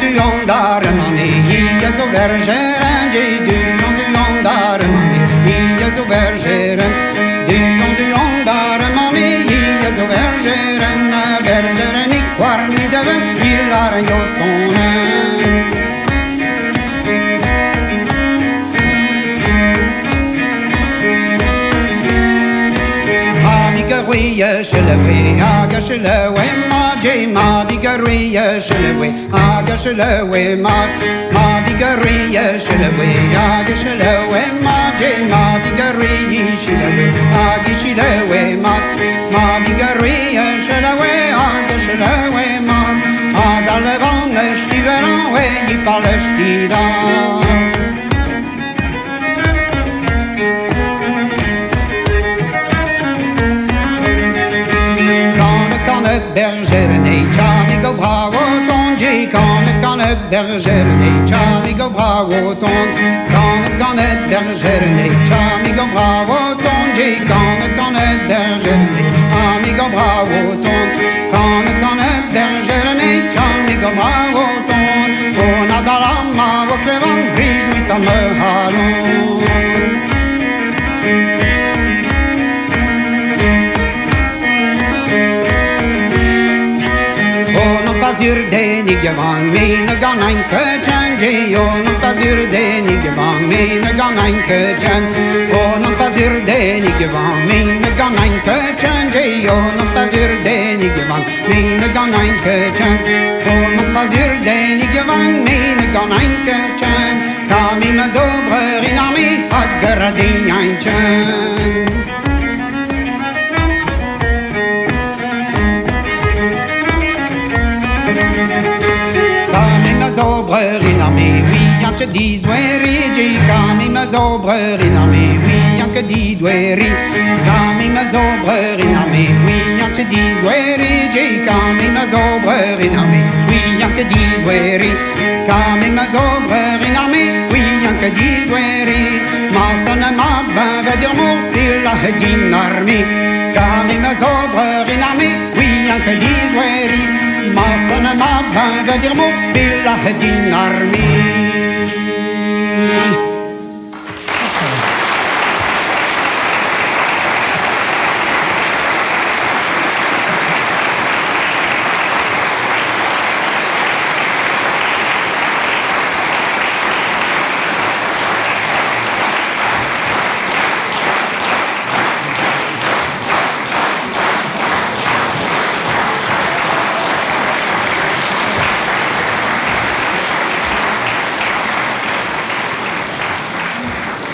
duon daar mani, hier zo vergeren, duon daar mani, hier zo vergeren, duon daar mani, hier zo vergeren, vergeren ik waar niet de wind, hier daar en jou zonen. Bigaruye shlewe aga shlewe ma je ma bigaruye shlewe aga shlewe ma bigaruye shlewe aga shlewe ma je ma bigaruye shlewe aga shlewe ma bigaruye shlewe aga shlewe ma dans le vent le stiveran ouais il parle stidan. Bergère nei chamigo bravo tongi quand le bergère nei chamigo bravo ton quand le bergère nei chamigo bravo tongi quand le bergère nei chamigo bravo ton quand le bergère nei chamigo bravo ton on a dans la main au clément réjouis ça me halon. Sur den igevang mina ganan köchen yo non pas sur den igevang mina ganan köchen oh non pas sur den igevang mina ganan köchen yo non pas sur den igevang mina ganan köchen oh non pas sur den igevang mina ganan köchen kami mazobrer in armi agradin einchen. Kami mazobrer in armée, oui, y'a que 10 ouéri, kami mazobrer in armée, oui, y'a que 10 ouéri, kami mazobrer in armée, oui, y'a que 10 ouéri, kami mazobrer in armée, oui, y'a que 10 ouéri, kami mazobrer in armée, oui, y'a que 10 ouéri, masana ma ben veut dire mourir la din armée, kami mazobrer in armée, oui, y'a que 10 ouéri. Ma sana ma ben veut dire mot billah din armi.